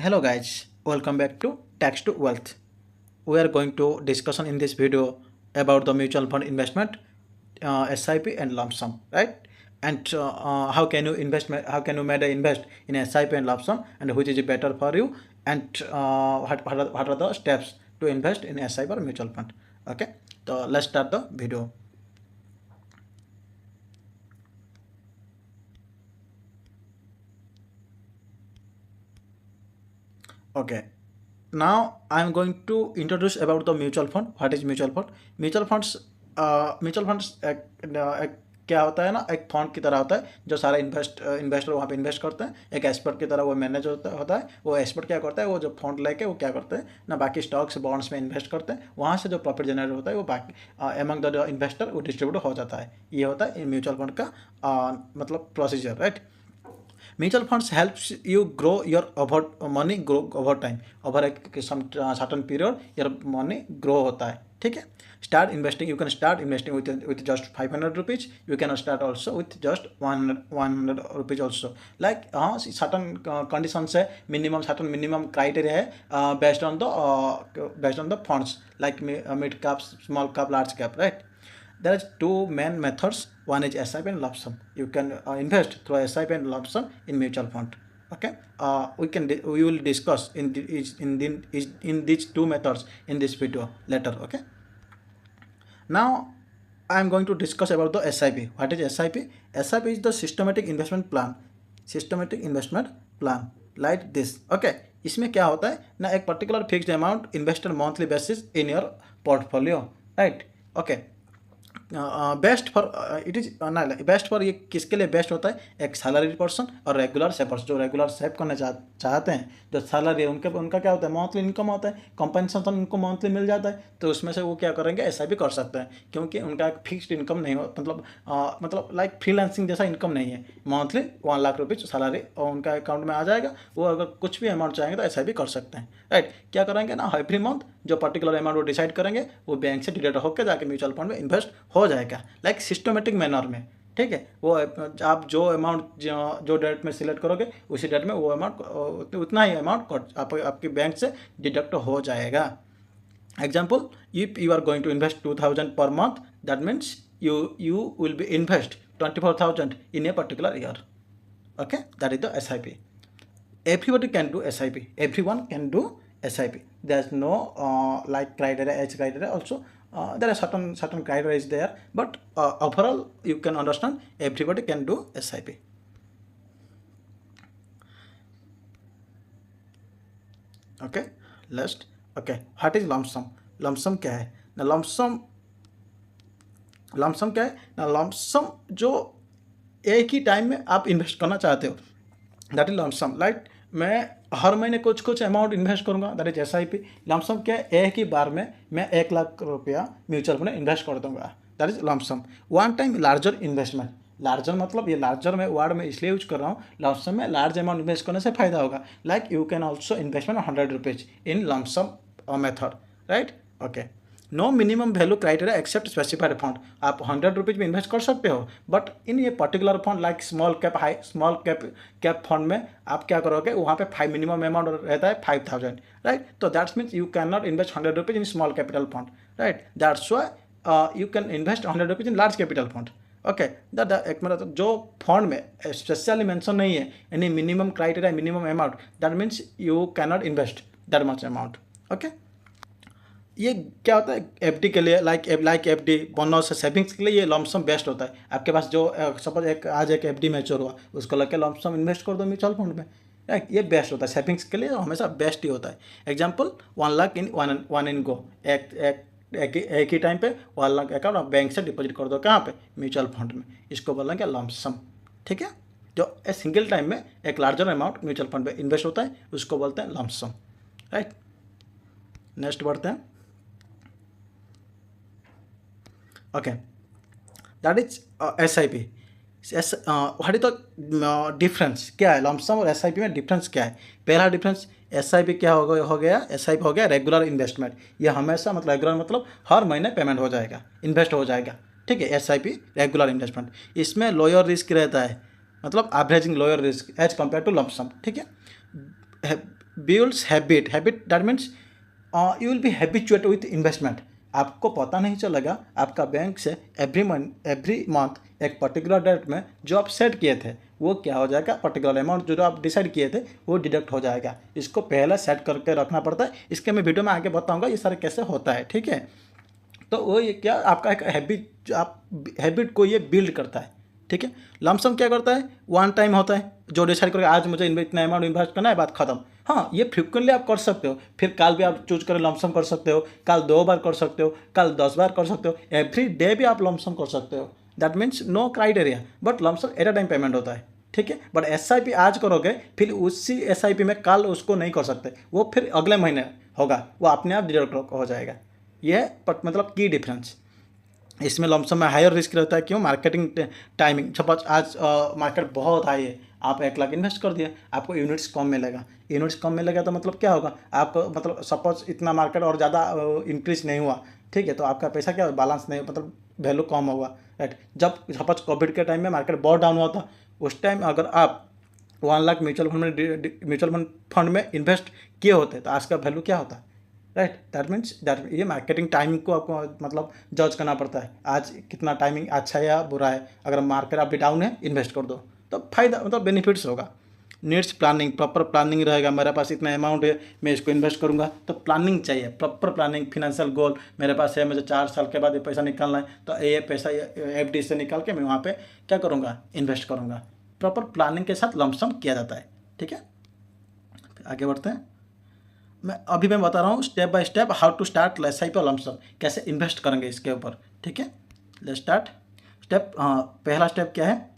Hello guys, welcome back to Tax to Wealth. We are going to discussion in this video about the mutual fund investment, SIP and lump sum, right? And how can you invest? How can you invest in SIP and lump sum, and which is better for you? And what are the steps to invest in SIP or mutual fund? Okay, so let's start the video. Okay, now I'm going to introduce about the mutual fund. What is mutual fund? Mutual funds mutual funds एक क्या होता है ना, एक fund की तरह होता है जो सारे इन्वेस्टर वहाँ पे इन्वेस्ट करते हैं। एक एक्सपर्ट की तरह वो मैनेज होता है। वो एक्सपर्ट क्या करता है, वो जो फंड लेके वो क्या करते हैं ना, बाकी स्टॉक्स बॉन्ड्स में इन्वेस्ट करते हैं। वहाँ से जो प्रॉफिट जनरेट होता है वो बाकी एमंग द इन्वेस्टर वो डिस्ट्रीब्यूट हो जाता है। ये होता है म्यूचुअल फंड का मतलब procedure, right. Mutual funds helps you grow your money grow over time. Over a some certain period, your money grow होता है, ठीक है। Start investing. You can start investing with just 500 rupees. You can start also with just 100 rupees also. Like certain conditions है, certain minimum criteria है based on the funds like mid cap, small cap, large cap, right? There is two main methods. One is SIP and lump sum. You can invest through SIP and lump sum in mutual fund. Okay, we will discuss in these two methods in this video later. Okay, now I am going to discuss about the SIP. What is SIP? SIP is the systematic investment plan. Systematic investment plan like this. Okay, इसमें क्या होता है ना, एक particular fixed amount investor monthly basis in your portfolio, right. Okay, best for it is ना, best for ये किसके लिए बेस्ट होता है, एक सैलरी पर्सन और रेगुलर सेपर्स जो रेगुलर सेव करना चाहते हैं। जो सैलरी है उनका क्या होता है, मंथली इनकम होता है, कंपनसेशन उनको मंथली मिल जाता है। तो उसमें से वो क्या करेंगे, ऐसा भी कर सकते हैं, क्योंकि उनका एक फिक्स्ड इनकम नहीं हो, मतलब लाइक फ्रीलांसिंग जैसा इनकम नहीं है। मंथली 1 लाख रुपीज़ सैलरी और उनका अकाउंट में आ जाएगा। वो अगर कुछ भी अमाउंट चाहेंगे तो ऐसा भी कर सकते हैं, राइट। क्या करेंगे ना, एवरी मंथ जो पर्टिकुलर अमाउंट वो डिसाइड करेंगे वो बैंक से डिडक्ट होकर जाके म्यूचुअल फंड में इन्वेस्ट हो जाएगा, लाइक सिस्टमेटिक मैनर में, ठीक है। वो आप जो अमाउंट जो डेट में सिलेक्ट करोगे उसी डेट में वो अमाउंट उतना ही अमाउंट आपके बैंक से डिडक्ट हो जाएगा। Example, if you are going to invest 2000 per month, that means you will be invest 24,000 in a particular year. Okay, that is the SIP. Everybody can do SIP. Everyone can do SIP. There's no like criteria, age criteria also. There are certain criteria is there, but overall you can understand everybody can do SIP. Okay, last. Okay, what is lump sum? Lump sum क्या है ना, lump sum क्या है ना, lump sum जो एक ही time में आप इन्वेस्ट करना चाहते हो, that is lump sum. Like मैं हर महीने कुछ अमाउंट इन्वेस्ट करूंगा, that is SIP। Lump sum क्या है, एक ही बार में मैं 1 लाख रुपया म्यूचुअल फंड में इन्वेस्ट कर दूंगा, that is lump sum. One time larger investment, larger मतलब ये लार्जर में वर्ड में इसलिए यूज कर रहा हूँ, लम्प सम में लार्ज अमाउंट इन्वेस्ट करने से फायदा होगा। Like you can also investment 100 rupees in lump sum method, right. Okay, no minimum value criteria except specified fund. आप 100 रुपीज़ में इन्वेस्ट कर सकते हो, बट इन ये particular fund like small cap fund में आप क्या करोगे, वहाँ पे 5 मिनिमम अमाउंट रहता है 5000, राइट। तो that's means you can not invest 100 rupees in small capital fund, right. That's why you can invest 100 rupees in large capital fund. Okay, एक मतलब जो फंड में स्पेशली मेंशन नहीं है any minimum criteria, minimum amount, that means you can not invest that much amount. Okay, ये क्या होता है, FD के लिए लाइक FD बोनस सेविंग्स के लिए ये लमसम बेस्ट होता है। आपके पास जो सपोज आज एक FD मैच्योर हुआ, उसको लग के लमसम इन्वेस्ट कर दो म्यूचुअल फंड में, राइट। ये बेस्ट होता है, सेविंग्स के लिए हमेशा बेस्ट ही होता है। Example, 1 lakh in one in go, एक ही टाइम पे 1 लाख अकाउंट आप बैंक से डिपॉजिट कर दो, कहाँ पे, म्यूचुअल फंड में। इसको बोलेंगे लमसम, ठीक है। जो सिंगल टाइम में एक लार्जर अमाउंट म्यूचुअल फंड में इन्वेस्ट होता है उसको बोलते हैं लमसम, राइट। नेक्स्ट बढ़ते हैं। Okay, that is SIP। What is the difference, क्या है लम्प सम और SIP में डिफरेंस क्या है। पहला डिफरेंस, SIP क्या हो गया SIP हो गया रेगुलर इन्वेस्टमेंट। ये हमेशा मतलब रेगुलर मतलब हर महीने पेमेंट हो जाएगा, इन्वेस्ट हो जाएगा, ठीक है। SIP रेगुलर इन्वेस्टमेंट, इसमें लोअर रिस्क रहता है, मतलब averaging lower risk as compare to lump sum, ठीक है। builds habit that means you will be habituated with investment. आपको पता नहीं चलेगा, आपका बैंक से एवरी मंथ एक पर्टिकुलर डेट में जो आप सेट किए थे वो क्या हो जाएगा, पर्टिकुलर अमाउंट जो आप डिसाइड किए थे वो डिडक्ट हो जाएगा। इसको पहले सेट करके रखना पड़ता है। इसके मैं वीडियो में आगे बताऊंगा ये सारे कैसे होता है, ठीक है। तो वो ये क्या आपका एक हैबिट, आप हैबिट को ये बिल्ड करता है, ठीक है। लमसम क्या करता है, वन टाइम होता है जो डिसाइड करके आज मुझे इतना अमाउंट इन्वेस्ट करना है, बात खत्म। हाँ, ये फ्रिक्वेंटली आप कर सकते हो, फिर कल भी आप चूज करें लमसम कर सकते हो, कल 2 बार कर सकते हो, कल 10 बार कर सकते हो, एवरी डे भी आप लमसम कर सकते हो। That means no criteria, but lump sum at a time payment होता है, ठीक है। बट SIP आज करोगे, फिर उसी SIP में कल उसको नहीं कर सकते, वो फिर अगले महीने होगा, वो अपने आप डिडक्ट हो जाएगा। ये है मतलब की डिफरेंस। इसमें लमसम में हायर रिस्क रहता है, क्यों, मार्केटिंग टाइमिंग। सपोज आज मार्केट बहुत हाई है, आप 1 लाख इन्वेस्ट कर दिए, आपको यूनिट्स कम मिलेगा। यूनिट्स कम मिलेगा तो मतलब क्या होगा, आप मतलब सपोज इतना मार्केट और ज़्यादा इंक्रीज नहीं हुआ, ठीक है, तो आपका पैसा क्या बैलेंस नहीं, मतलब वैल्यू कम होगा, राइट। जब सपोज कोविड के टाइम में मार्केट बहुत डाउन हुआ था, उस टाइम अगर आप 1 लाख म्यूचुअल फंड में इन्वेस्ट किए होते तो आज का वैल्यू क्या होता, राइट। दैट मीन्स दैट ये मार्केटिंग टाइमिंग को आपको मतलब जज करना पड़ता है, आज कितना टाइमिंग अच्छा है या बुरा है। अगर मार्केट अभी डाउन है, इन्वेस्ट कर दो तो फायदा मतलब बेनिफिट्स होगा। नीड्स प्लानिंग, प्रॉपर प्लानिंग रहेगा, मेरे पास इतना अमाउंट है मैं इसको इन्वेस्ट करूंगा, तो प्लानिंग चाहिए, प्रॉपर प्लानिंग। फिनेंशियल गोल मेरे पास है, मुझे 4 साल के बाद ये पैसा निकालना है, तो ये पैसा FD से निकाल के मैं वहाँ पे क्या करूँगा, इन्वेस्ट करूँगा। प्रॉपर प्लानिंग के साथ लमसम किया जाता है, ठीक है। आगे बढ़ते हैं। मैं बता रहा हूँ step by step how to start SIP और लमसम, कैसे इन्वेस्ट करेंगे इसके ऊपर, ठीक है। Let's start step. पहला स्टेप क्या है,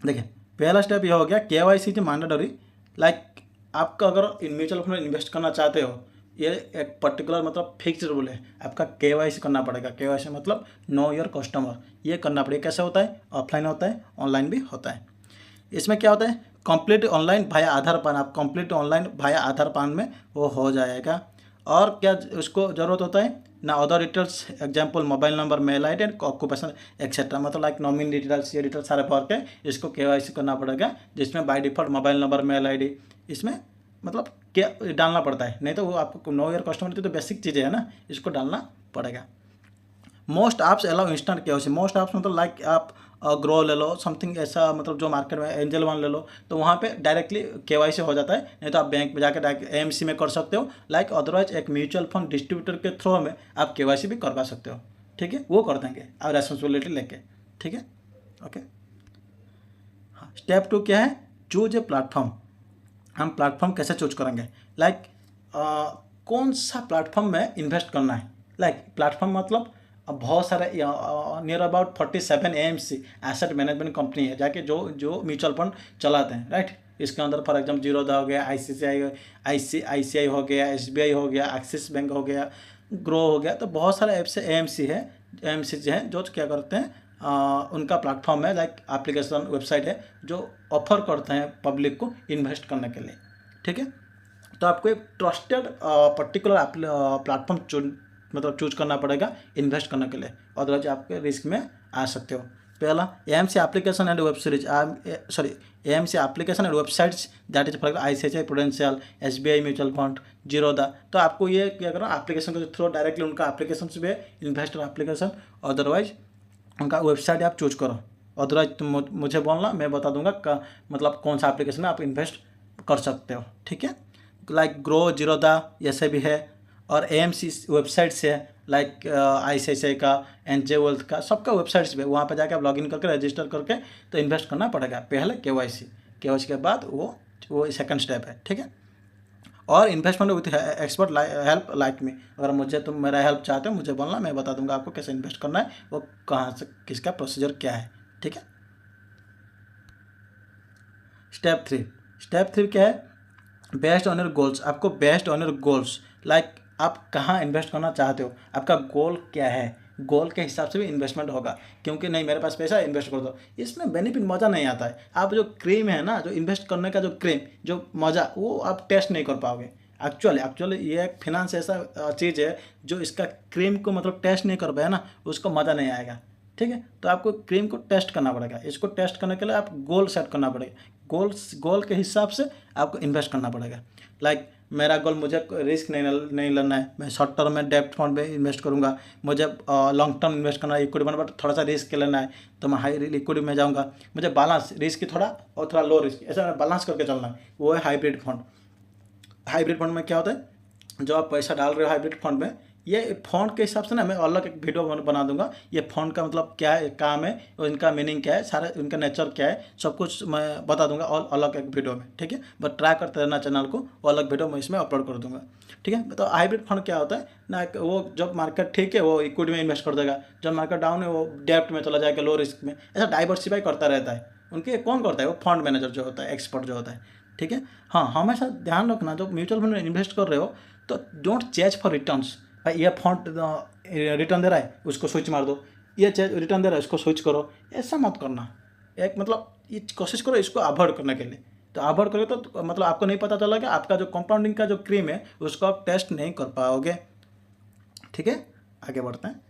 देखिए पहला स्टेप ये हो गया KYC इज मैंडेटरी। लाइक आपका अगर इन म्यूचुअल फंड में इन्वेस्ट करना चाहते हो, ये एक पर्टिकुलर मतलब फिक्स रूल है, आपका KYC करना पड़ेगा। KYC मतलब नो योर कस्टमर, ये करना पड़ेगा। कैसे होता है, ऑफलाइन होता है, ऑनलाइन भी होता है। इसमें क्या होता है, कंप्लीट ऑनलाइन भाया आधार पान, आप कंप्लीट ऑनलाइन भाया आधार पान में वो हो जाएगा। और क्या उसको ज़रूरत होता है ना, other details, example mobile number, mail ID and occupation etcetera, मतलब लाइक नॉमिनी डिटेल्स, ये डिटेल्स सारे भर के इसको KYC करना पड़ेगा, जिसमें by default mobile number, mail ID इसमें मतलब क्या डालना पड़ता है। नहीं तो वो आपको नो ईयर कस्टमर तो बेसिक चीज़ें है ना, इसको डालना पड़ेगा। Most apps allow instant KYC। Most apps मतलब लाइक आप ग्रो ले लो, समथिंग ऐसा, मतलब जो मार्केट में एंजल वन ले लो, तो वहाँ पे डायरेक्टली KYC हो जाता है। नहीं तो आप बैंक में जाकर डायरेक्ट AMC में कर सकते हो, लाइक अदरवाइज एक म्यूचुअल फंड डिस्ट्रीब्यूटर के थ्रू में आप KYC भी करवा सकते हो, ठीक है, वो कर देंगे आप रेस्पॉन्सिबिलिटी लेके, ठीक है, ओके। हाँ, स्टेप 2 क्या है, चूज ए प्लेटफॉर्म। हम प्लेटफॉर्म कैसे चूज करेंगे, लाइक कौन सा प्लेटफॉर्म में इन्वेस्ट करना है। लाइक प्लेटफॉर्म मतलब अब बहुत सारे near about 47 AMC asset management company है, जाके जो म्यूचुअल फंड चलाते हैं, राइट। इसके अंदर फॉर एग्जाम्पल जीरोधा हो गया, ICICI हो गया, SBI हो गया, एक्सिस बैंक हो गया, ग्रो हो गया, तो बहुत सारे ऐप से AMC हैं जो क्या करते हैं, उनका प्लेटफॉर्म है, लाइक एप्लीकेशन वेबसाइट है जो ऑफर करते हैं पब्लिक को इन्वेस्ट करने के लिए, ठीक है। तो आपको एक ट्रस्टेड पर्टिकुलर प्लेटफॉर्म मतलब चूज करना पड़ेगा इन्वेस्ट करने के लिए, अदरवाइज आपके रिस्क में आ सकते हो। पहला AMC application and web series, AMC application and websites, that is for ICICI prudential, SBI mutual fund, Zerodha. तो आपको ये क्या करना, एप्लीकेशन के थ्रू डायरेक्टली उनका एप्लीकेशन से भी इन्वेस्टर एप्लीकेशन, अदरवाइज उनका वेबसाइट आप चूज करो। अदरवाइज तुम मुझे बोलना, मैं बता दूंगा मतलब कौन सा एप्लीकेशन में आप इन्वेस्ट कर सकते हो, ठीक है। लाइक ग्रो, जीरोधा ऐसे भी है, और AMC वेबसाइट से लाइक ICICI का, NJ वेल्थ का, सबका वेबसाइट्स पे, वहाँ पे जाके आप लॉगिन करके रजिस्टर करके तो इन्वेस्ट करना पड़ेगा। पहले KYC के बाद वो सेकंड स्टेप है, ठीक है। और investment with expert help like me, अगर तुम मेरा हेल्प चाहते हो मुझे बोलना, मैं बता दूंगा आपको कैसे इन्वेस्ट करना है, वो कहाँ से, किसका प्रोसीजर क्या है, ठीक है। स्टेप 3 क्या है, बेस्ड ऑन योर गोल्स। आपको based on your goals, like आप कहाँ इन्वेस्ट करना चाहते हो, आपका गोल क्या है, गोल के हिसाब से भी इन्वेस्टमेंट होगा। क्योंकि नहीं मेरे पास पैसा इन्वेस्ट कर दो, इसमें बेनिफिट मज़ा नहीं आता है। आप जो क्रीम है ना, जो इन्वेस्ट करने का जो क्रीम, जो मज़ा, वो आप टेस्ट नहीं कर पाओगे। एक्चुअली ये एक फिनांस ऐसा चीज़ है जो इसका क्रीम को मतलब टेस्ट नहीं कर पाया ना, उसको मज़ा नहीं आएगा, ठीक है। तो आपको क्रीम को टेस्ट करना पड़ेगा। इसको टेस्ट करने के लिए आप गोल सेट करना पड़ेगा। गोल के हिसाब से आपको इन्वेस्ट करना पड़ेगा। लाइक मेरा गोल, मुझे रिस्क नहीं लेना है, मैं शॉर्ट टर्म में डेप्ट फंड में इन्वेस्ट करूंगा, मुझे लॉन्ग टर्म इन्वेस्ट करना है इक्विटी में, बट थोड़ा सा रिस्क लेना है तो मैं हाई इक्विटी में जाऊंगा, मुझे बैलेंस रिस्क थोड़ा और थोड़ा लो रिस्क, ऐसा बैलेंस करके चलना है, वो है हाइब्रिड फंड। हाइब्रिड फंड में क्या होता है, जो आप पैसा डाल रहे हो हाइब्रिड फंड में, ये फंड के हिसाब से ना मैं अलग एक वीडियो बना दूंगा, ये फंड का मतलब क्या है, काम है, और इनका मीनिंग क्या है, सारा इनका नेचर क्या है, सब कुछ मैं बता दूंगा और अलग एक वीडियो में, ठीक है। बट ट्राई करते रहना चैनल को, वो अलग वीडियो मैं इसमें अपलोड कर दूंगा, ठीक है। तो हाइब्रिड फंड क्या होता है ना, वो जब मार्केट ठीक है वो इक्विटी में इन्वेस्ट कर देगा, जब मार्केट डाउन है वो डेप्ट में चला जाएगा, लो रिस्क में, ऐसा डाइवर्सिफाई करता रहता है। उनके कौन करता है, वो फंड मैनेजर जो होता है, एक्सपर्ट जो होता है, ठीक है। हाँ, हमेशा ध्यान रखना जब म्यूचुअल फंड में इन्वेस्ट कर रहे हो तो डोंट चेज फॉर रिटर्न्स। भाई ये फंड रिटर्न दे रहा है उसको स्विच मार दो, ये रिटर्न दे रहा है उसको स्विच करो, ऐसा मत करना। एक मतलब ये कोशिश करो इसको अवॉइड करने के लिए, तो अवॉइड करोगे तो मतलब आपको नहीं पता चला कि आपका जो कंपाउंडिंग का जो क्रीम है उसको आप टेस्ट नहीं कर पाओगे, ठीक है। आगे बढ़ते हैं।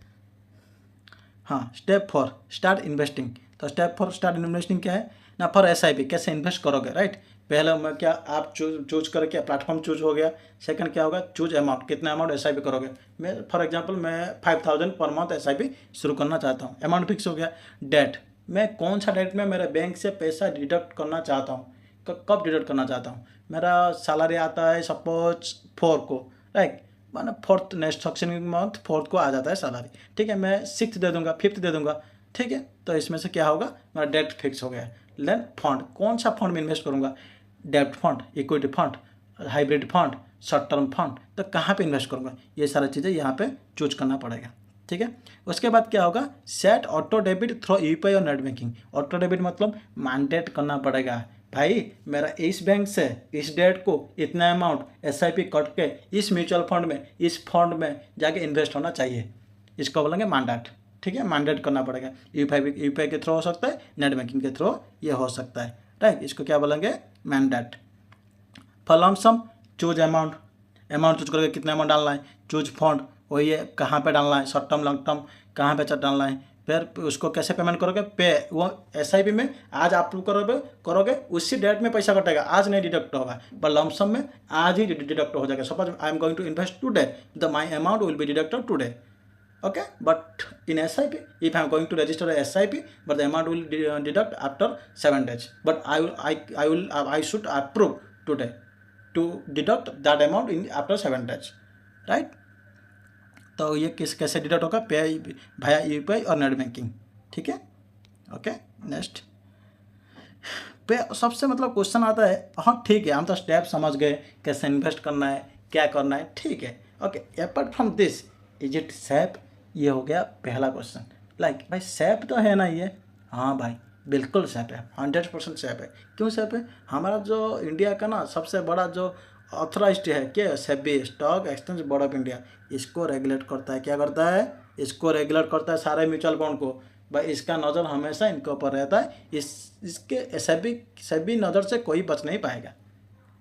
हाँ, स्टेप 4 स्टार्ट इन्वेस्टिंग। तो स्टेप 4 स्टार्ट इन्वेस्टिंग क्या है ना, फॉर SIP कैसे इन्वेस्ट करोगे, राइट। पहले मैं क्या आप चूज करके प्लेटफॉर्म चूज हो गया। सेकंड क्या होगा, चूज अमाउंट, कितना अमाउंट SIP करोगे। मैं फॉर एग्जांपल मैं 5000 पर मंथ SIP शुरू करना चाहता हूँ, अमाउंट फिक्स हो गया। डेट, मैं कौन सा डेट में मेरे बैंक से पैसा डिडक्ट करना चाहता हूँ, कब डिडक्ट करना चाहता हूँ। मेरा सैलरी आता है सपोज 4 को, राइट, माना 4th next successive month 4th को आ जाता है सैलरी, ठीक है। मैं 6th दे दूंगा, 5th दे दूंगा, ठीक है। तो इसमें से क्या होगा, मेरा डेट फिक्स हो गया। लेन फंड, कौन सा फंड में इन्वेस्ट करूंगा, डेप्ट fund, equity fund, hybrid fund, short term fund, तो कहाँ पे इन्वेस्ट करूंगा, ये सारी चीज़ें यहाँ पे चूज करना पड़ेगा, ठीक है। उसके बाद क्या होगा, set auto debit through UPI और नेट बैंकिंग। ऑटो डेबिट मतलब मैंडेट करना पड़ेगा, भाई मेरा इस बैंक से इस डेट को इतना अमाउंट SIP कट के इस म्यूचुअल फंड में, इस फंड में जाके इन्वेस्ट होना चाहिए, इसको बोलेंगे मैंडेट, ठीक है। मैंडेट करना पड़ेगा, UPI के थ्रू हो सकता है, नेट बैंकिंग के थ्रू ये हो सकता है, राइट। इसको क्या बोलेंगे, mandate. For lump sum, choose amount, amount choose करके कितना अमाउंट डालना है। चूज फंड, वही है कहाँ पे डालना है, शॉर्ट टर्म लॉन्ग टर्म कहाँ पे डालना है। फिर उसको कैसे पेमेंट करोगे, पे वो SIP में आज आप करोगे उसी डेट में पैसा कटेगा, आज नहीं डिडक्ट होगा, पर लमसम में आज ही डिडक्ट हो जाएगा। Suppose I am going to invest today, the my amount will be deducted today, okay, but in SIP if I am going to register a SIP, but the amount will deduct after 7 days, but I should approve today to deduct that amount in after 7 days, right। तो ये कैसे deduct होगा, पे भाया UPI और net banking, ठीक है। Okay, next पे सबसे मतलब क्वेश्चन आता है, हाँ ठीक है हम तो स्टेप समझ गए कैसे इन्वेस्ट करना है, क्या करना है, ठीक है। Okay, apart from this is it safe, ये हो गया पहला क्वेश्चन। लाइक भाई सेफ तो है ना ये, हाँ भाई बिल्कुल सेफ है, 100% सेफ है। क्यों सेफ है, हमारा जो इंडिया का ना सबसे बड़ा जो ऑथराइज्ड है क्या, SEBI, stock exchange board of India, इसको रेगुलेट करता है। क्या करता है, इसको रेगुलेट करता है सारे म्यूचुअल फंड को। भाई इसका नज़र हमेशा इनके ऊपर रहता है, इसके सेबी नज़र से कोई बच नहीं पाएगा,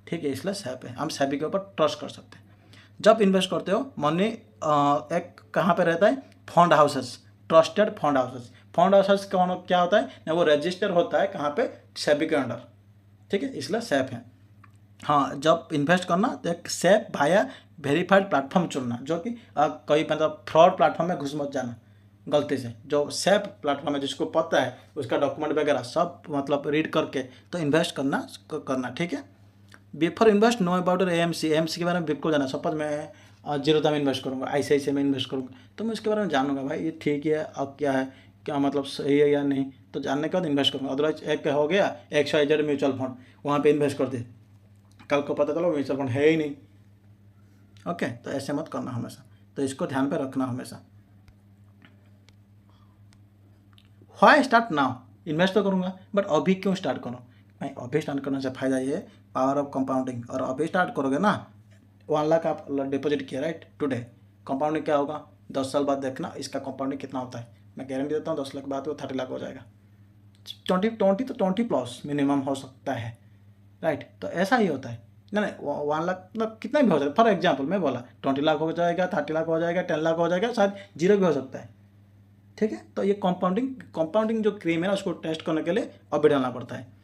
ठीक है। इसलिए सेफ है, हम सेबी के ऊपर ट्रस्ट कर सकते हैं। जब इन्वेस्ट करते हो मनी एक कहाँ पे रहता है, fund houses, trusted fund houses. Fund houses कौन क्या होता है ना, वो रजिस्टर होता है कहाँ पे, सेबी के अंडर, ठीक है, इसलिए सेफ है। हाँ, जब इन्वेस्ट करना तो एक सेफ भाया वेरीफाइड प्लेटफॉर्म चुनना, जो कि कोई मतलब फ्रॉड प्लेटफॉर्म में घुस मत जाना गलती से। जो सेफ प्लेटफॉर्म है, जिसको पता है उसका डॉक्यूमेंट वगैरह सब मतलब रीड करके तो इन्वेस्ट करना, ठीक है। Before invest know about AMC के बारे में बिल्कुल जाना। सपोज मैं जीरोधा में इन्वेस्ट करूँगा, ICICI में इन्वेस्ट करूँगा, तो मैं उसके बारे में जानूंगा भाई ये ठीक है, अब क्या है, क्या मतलब सही है या नहीं, तो जानने के बाद इन्वेस्ट करूँगा। अदरवाइज एक हो गया XYZ म्यूचुअल फंड, वहाँ पे इन्वेस्ट कर दे, कल को पता चलो म्यूचुअल फंड है ही नहीं। ओके, तो ऐसे मत करना हमेशा, तो इसको ध्यान पे रखना हमेशा। व्हाई स्टार्ट नाउ, इन्वेस्ट तो करूँगा बट अभी क्यों स्टार्ट करूँ। भाई अभी स्टार्ट करने से फ़ायदा ये है, पावर ऑफ कंपाउंडिंग। और अभी स्टार्ट करोगे ना, 1 लाख आप डिपॉजिट किया राइट टुडे, कंपाउंडिंग क्या होगा 10 साल बाद देखना इसका कंपाउंडिंग कितना होता है। मैं गारंटी देता हूँ 10 लाख बाद वो 30 लाख हो जाएगा, 20 मिनिमम हो सकता है, राइट। तो ऐसा ही होता है, नहीं 1 लाख मतलब कितना भी हो सकता है। फॉर एग्जाम्पल मैं बोला 20 लाख हो जाएगा, 30 लाख हो जाएगा, 10 लाख हो जाएगा, शायद 0 भी हो सकता है, ठीक है। तो ये कंपाउंडिंग जो क्रीम है ना, उसको टेस्ट करने के लिए अभी डालना पड़ता है।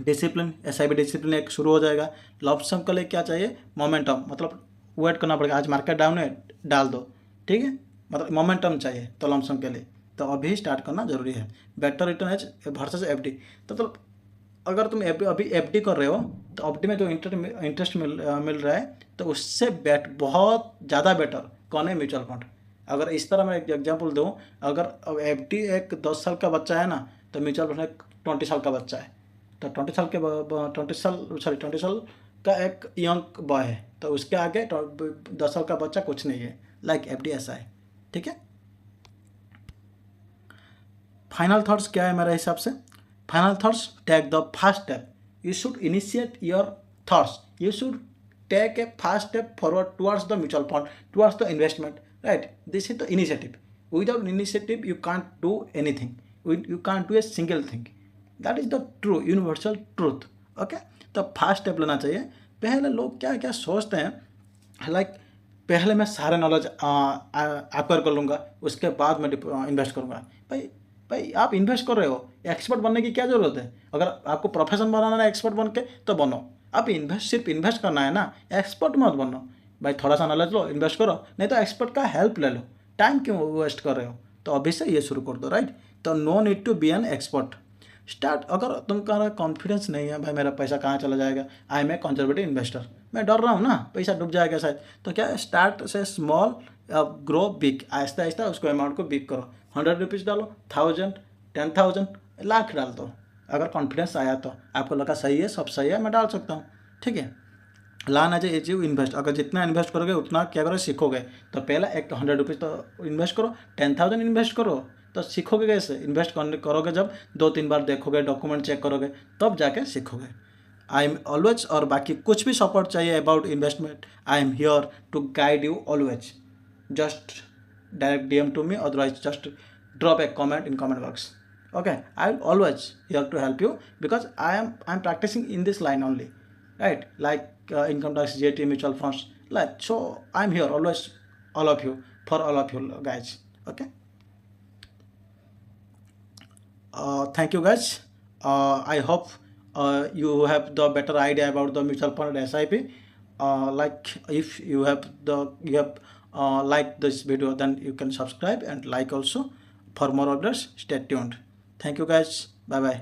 डिसिप्लिन, एसआईपी डिसिप्लिन एक शुरू हो जाएगा। लॉपसम के लिए क्या चाहिए? मोमेंटम, मतलब वेट करना पड़ेगा, आज मार्केट डाउन है डाल दो, ठीक है, मतलब मोमेंटम चाहिए तो लॉपसम के लिए तो अभी स्टार्ट करना जरूरी है। Better return as versus FD, तो मतलब अगर तुम अभी एफडी कर रहे हो तो एफडी में जो इंटरेस्ट मिल रहा है तो उससे बहुत ज़्यादा बेटर कौन है? Mutual fund. अगर इस तरह मैं एक एग्जांपल दूँ, अगर एफडी एक 10 साल का बच्चा है ना, तो म्यूचुअल फंड एक 20 साल का बच्चा है। तो 20 साल का एक यंग बॉय है, तो उसके आगे 10 साल का बच्चा कुछ नहीं है। लाइक एफडी ऐसा है, ठीक है। फाइनल थॉट्स क्या है मेरे हिसाब से? Final thoughts, take the first step, you should initiate your thoughts, you should take a fast step forward towards the mutual fund, towards the investment, right? This is the initiative. Without initiative you can't do anything, you can't do a single thing. That is the true universal truth. Okay, तो fast step लेना चाहिए। पहले लोग क्या क्या सोचते हैं, like पहले मैं सारे नॉलेज एक्वायर कर लूँगा, उसके बाद मैं इन्वेस्ट करूँगा। भाई आप इन्वेस्ट कर रहे हो, एक्सपर्ट बनने की क्या ज़रूरत है? अगर आपको प्रोफेशन बनाना है एक्सपर्ट बन के तो बनो, आप सिर्फ इन्वेस्ट करना है ना, एक्सपर्ट मत बनो। भाई थोड़ा सा नॉलेज लो, इन्वेस्ट करो, नहीं तो एक्सपर्ट का हेल्प ले लो। टाइम क्यों वेस्ट कर रहे हो? तो अभी से ये शुरू कर दो, राइट? तो no need to be an expert, start. अगर तुमका कॉन्फिडेंस नहीं है, भाई मेरा पैसा कहाँ चला जाएगा, I am a conservative investor, मैं डर रहा हूँ ना पैसा डूब जाएगा शायद, तो क्या स्टार्ट से small, grow big, Aahista Aahista उसको अमाउंट को बिग करो। 100 रुपीज़ डालो, 1000, 10,000, लाख डाल दो। अगर कॉन्फिडेंस आया तो आपको लगा सही है, सब सही है, मैं डाल सकता हूँ, ठीक है। Learn as as you invest, अगर जितना इन्वेस्ट करोगे उतना क्या करो, सीखोगे। तो पहला एक 100 रुपीज़ तो इन्वेस्ट करो, 10,000 इन्वेस्ट करो, तो सीखोगे कैसे? इन्वेस्ट करोगे जब 2-3 बार देखोगे, डॉक्यूमेंट चेक करोगे, तब जाके सीखोगे। आई एम ऑलवेज, और बाकी कुछ भी सपोर्ट चाहिए about investment, I am here to guide you always. Just direct DM to me, otherwise just drop a comment in comment box. Okay, I will always here to help you, because I'm practicing in this line only, right? Like income tax, GT, mutual funds, like, so I'm here always, all of you, for all of you guys. Okay, thank you guys. I hope you have the better idea about the mutual fund and SIP. Like if you have liked this video, then you can subscribe and like also for more updates. Stay tuned. Thank you guys. Bye bye.